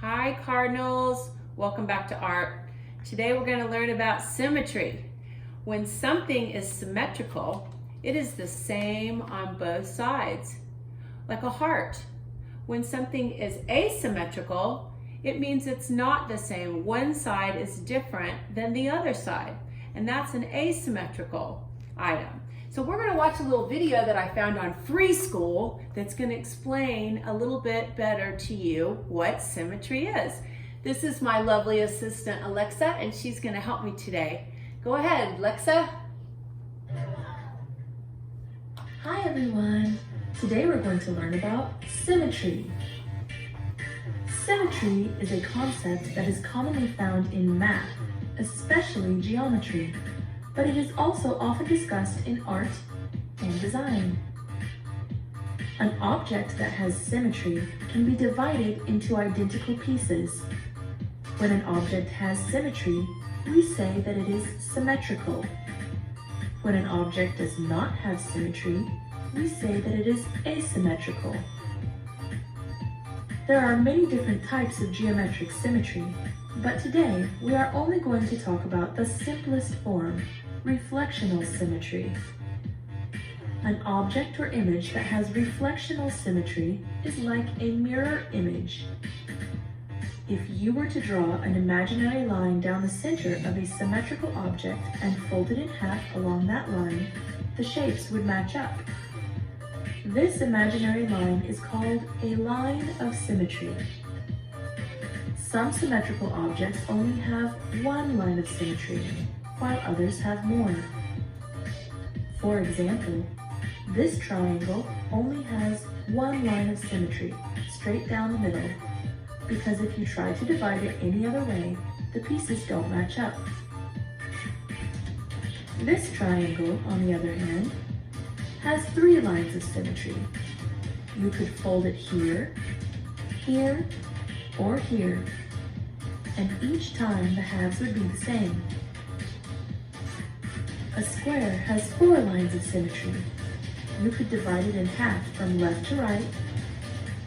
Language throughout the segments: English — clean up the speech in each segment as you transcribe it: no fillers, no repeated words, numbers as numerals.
Hi Cardinals, welcome back to art. Today we're going to learn about symmetry. When something is symmetrical, it is the same on both sides, like a heart. When something is asymmetrical, it means it's not the same. One side is different than the other side, and that's an asymmetrical item. So we're going to watch a little video that I found on Free School that's going to explain a little bit better to you what symmetry is. This is my lovely assistant Alexa, and she's going to help me today. Go ahead, Alexa. Hi everyone! Today we're going to learn about symmetry. Symmetry is a concept that is commonly found in math, especially geometry, but it is also often discussed in art and design. An object that has symmetry can be divided into identical pieces. When an object has symmetry, we say that it is symmetrical. When an object does not have symmetry, we say that it is asymmetrical. There are many different types of geometric symmetry, but today we are only going to talk about the simplest form, reflectional symmetry. An object or image that has reflectional symmetry is like a mirror image. If you were to draw an imaginary line down the center of a symmetrical object and fold it in half along that line, the shapes would match up. This imaginary line is called a line of symmetry. Some symmetrical objects only have one line of symmetry, while others have more. For example, this triangle only has one line of symmetry, straight down the middle, because if you try to divide it any other way, the pieces don't match up. This triangle, on the other hand, has three lines of symmetry. You could fold it here, here, or here, and each time the halves would be the same. A square has four lines of symmetry. You could divide it in half from left to right,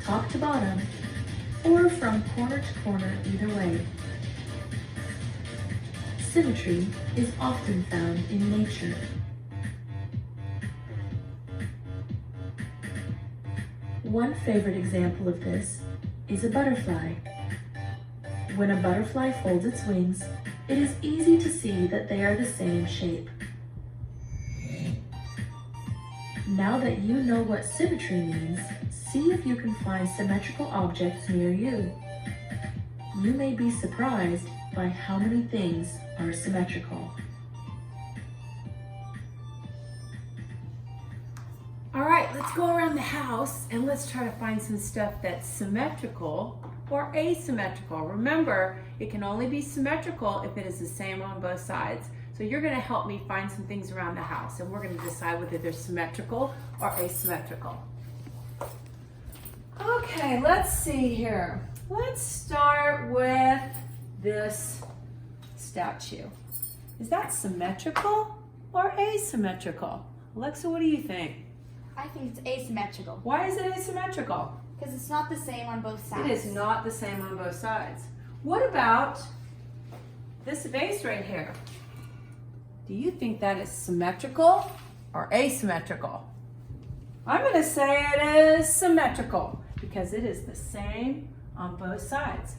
top to bottom, or from corner to corner either way. Symmetry is often found in nature. One favorite example of this is a butterfly. When a butterfly folds its wings, it is easy to see that they are the same shape. Now that you know what symmetry means, see if you can find symmetrical objects near you. You may be surprised by how many things are symmetrical. All right, let's go around the house and let's try to find some stuff that's symmetrical or asymmetrical. Remember, it can only be symmetrical if it is the same on both sides. So you're going to help me find some things around the house, and we're going to decide whether they're symmetrical or asymmetrical. Okay, let's see here. Let's start with this statue. Is that symmetrical or asymmetrical? Alexa, what do you think? I think it's asymmetrical. Why is it asymmetrical? Because it's not the same on both sides. It is not the same on both sides. What about this vase right here? Do you think that is symmetrical or asymmetrical? I'm going to say it is symmetrical because it is the same on both sides.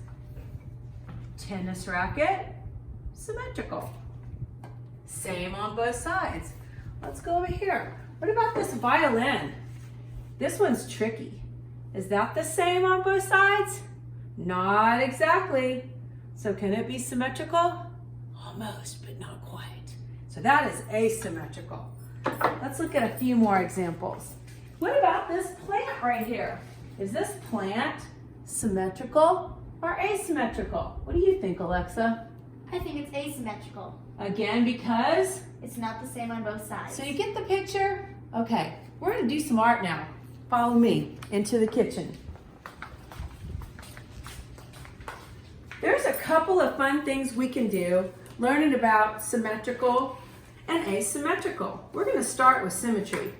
Tennis racket, symmetrical. Same on both sides. Let's go over here. What about this violin? This one's tricky. Is that the same on both sides? Not exactly. So can it be symmetrical? Almost, but not quite. So that is asymmetrical. Let's look at a few more examples. What about this plant right here? Is this plant symmetrical or asymmetrical? What do you think, Alexa? I think it's asymmetrical. Again, because? It's not the same on both sides. So you get the picture? Okay, we're going to do some art now. Follow me into the kitchen. There's a couple of fun things we can do learning about symmetrical and asymmetrical. We're going to start with symmetry.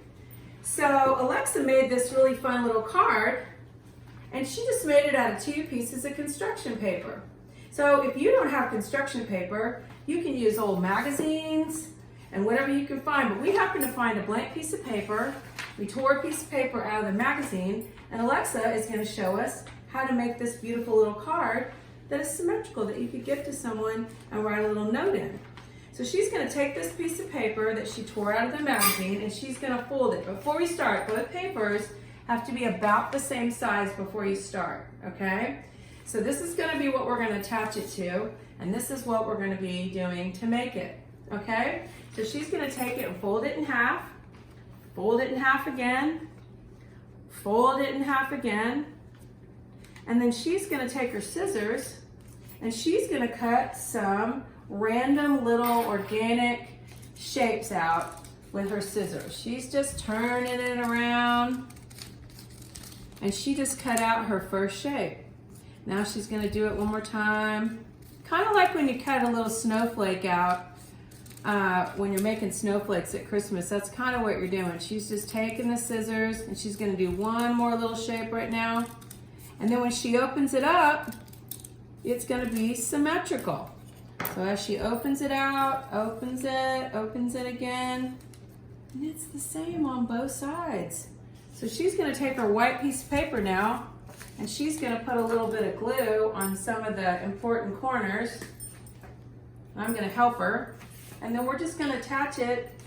So Alexa made this really fun little card, And she just made it out of 2 pieces of construction paper. So if you don't have construction paper, you can use old magazines and whatever you can find. But we happen to find a blank piece of paper. We tore a piece of paper out of the magazine, and Alexa is going to show us how to make this beautiful little card that is symmetrical, that you could give to someone and write a little note in. So she's going to take this piece of paper that she tore out of the magazine, and she's going to fold it. Before we start, both papers have to be about the same size before you start, okay? So this is going to be what we're going to attach it to, and this is what we're going to be doing to make it, okay? So she's going to take it and fold it in half again, fold it in half again, and then she's going to take her scissors and she's going to cut some random little organic shapes out with her scissors. She's just turning it around, and she just cut out her first shape. Now she's going to do it one more time. Kind of like when you cut a little snowflake out when you're making snowflakes at Christmas. That's kind of what you're doing. She's just taking the scissors and she's going to do one more little shape right now. And then when she opens it up, it's going to be symmetrical. So as she opens it out, opens it again, and it's the same on both sides. So she's going to take her white piece of paper now, and she's going to put a little bit of glue on some of the important corners. I'm going to help her. And then we're just going to attach it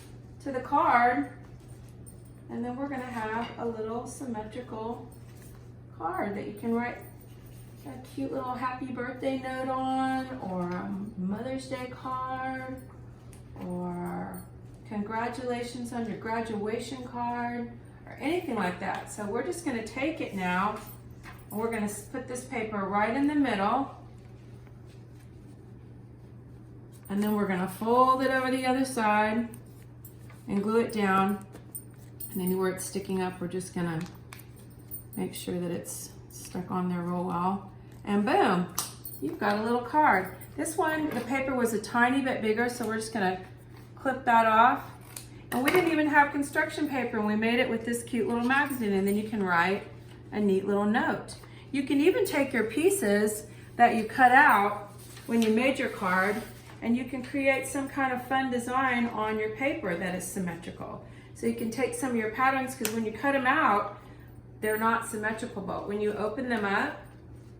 to the card, and then we're going to have a little symmetrical card that you can write a cute little happy birthday note on, or a Mother's Day card, or congratulations on your graduation card, or anything like that. So we're just going to take it now, and we're going to put this paper right in the middle, and then we're going to fold it over the other side and glue it down, and then where it's sticking up, we're just going to make sure that it's stuck on there real well. And boom, you've got a little card. This one, the paper was a tiny bit bigger, so we're just gonna clip that off. And we didn't even have construction paper, and we made it with this cute little magazine, and then you can write a neat little note. You can even take your pieces that you cut out when you made your card, and you can create some kind of fun design on your paper that is symmetrical. So you can take some of your patterns, because when you cut them out, they're not symmetrical, but when you open them up,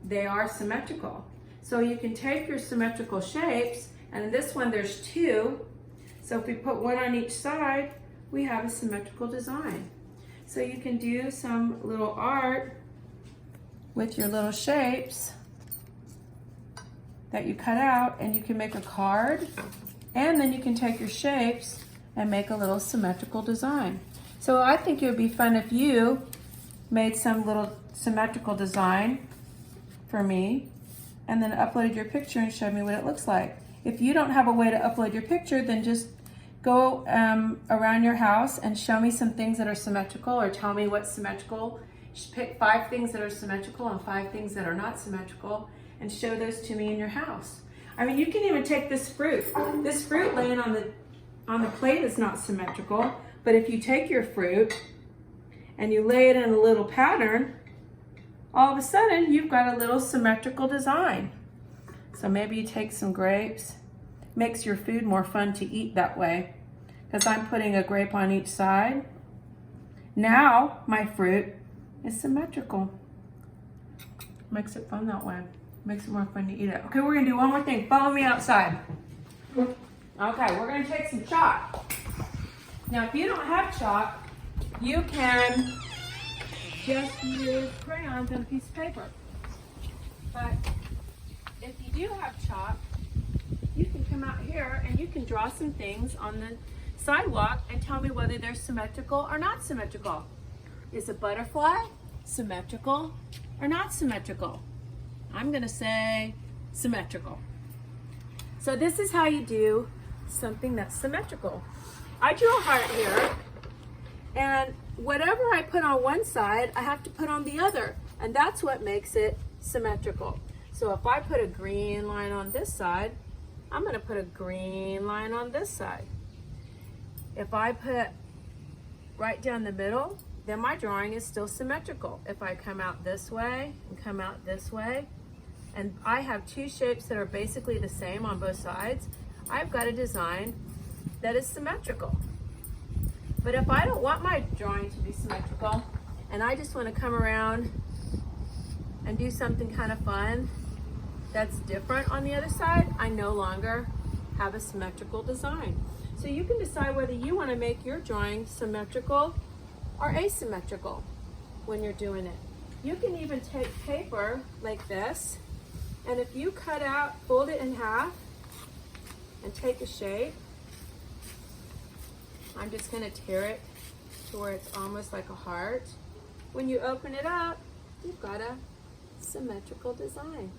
they are symmetrical. So you can take your symmetrical shapes, and in this one there's 2. So if we put one on each side, we have a symmetrical design. So you can do some little art with your little shapes that you cut out, and you can make a card, and then you can take your shapes and make a little symmetrical design. So I think it would be fun if you made some little symmetrical design for me and then uploaded your picture and showed me what it looks like. If you don't have a way to upload your picture, then just go around your house and show me some things that are symmetrical, or tell me what's symmetrical. Just pick 5 things that are symmetrical and 5 things that are not symmetrical, and show those to me in your house. I mean, you can even take this fruit. This fruit laying on the plate is not symmetrical, but if you take your fruit and you lay it in a little pattern, all of a sudden you've got a little symmetrical design. So maybe you take some grapes, makes your food more fun to eat that way, because I'm putting a grape on each side. Now my fruit is symmetrical. Makes it fun that way. Makes it more fun to eat it. Okay, we're gonna do one more thing. Follow me outside. Okay, we're gonna take some chalk. Now if you don't have chalk, you can just use crayons and a piece of paper. But if you do have chalk, you can come out here and you can draw some things on the sidewalk and tell me whether they're symmetrical or not symmetrical. Is a butterfly symmetrical or not symmetrical? I'm gonna say symmetrical. So this is how you do something that's symmetrical. I drew a heart here, and whatever I put on one side, I have to put on the other, and that's what makes it symmetrical. So if I put a green line on this side, I'm gonna put a green line on this side. If I put right down the middle, then my drawing is still symmetrical. If I come out this way and come out this way, and I have two shapes that are basically the same on both sides, I've got a design that is symmetrical. But if I don't want my drawing to be symmetrical, and I just want to come around and do something kind of fun that's different on the other side, I no longer have a symmetrical design. So you can decide whether you want to make your drawing symmetrical or asymmetrical when you're doing it. You can even take paper like this, and if you cut out, fold it in half, and take a shape, I'm just going to tear it to where it's almost like a heart. When you open it up, you've got a symmetrical design.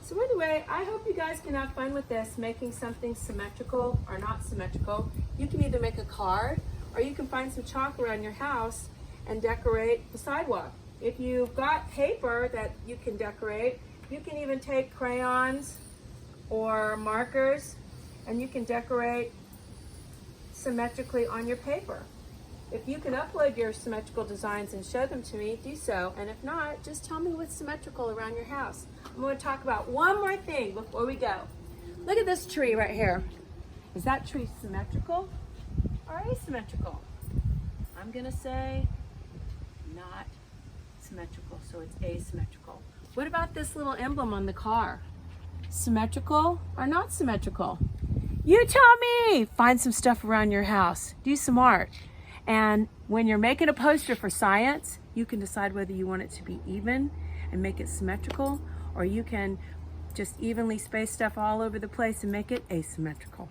So anyway, I hope you guys can have fun with this, making something symmetrical or not symmetrical. You can either make a card, or you can find some chalk around your house and decorate the sidewalk. If you've got paper that you can decorate, you can even take crayons or markers and you can decorate symmetrically on your paper. If you can upload your symmetrical designs and show them to me, do so. And if not, just tell me what's symmetrical around your house. I'm going to talk about one more thing before we go. Look at this tree right here. Is that tree symmetrical or asymmetrical? I'm going to say not symmetrical, so it's asymmetrical. What about this little emblem on the car? Symmetrical or not symmetrical? You tell me! Find some stuff around your house. Do some art. And when you're making a poster for science, you can decide whether you want it to be even and make it symmetrical, or you can just evenly space stuff all over the place and make it asymmetrical.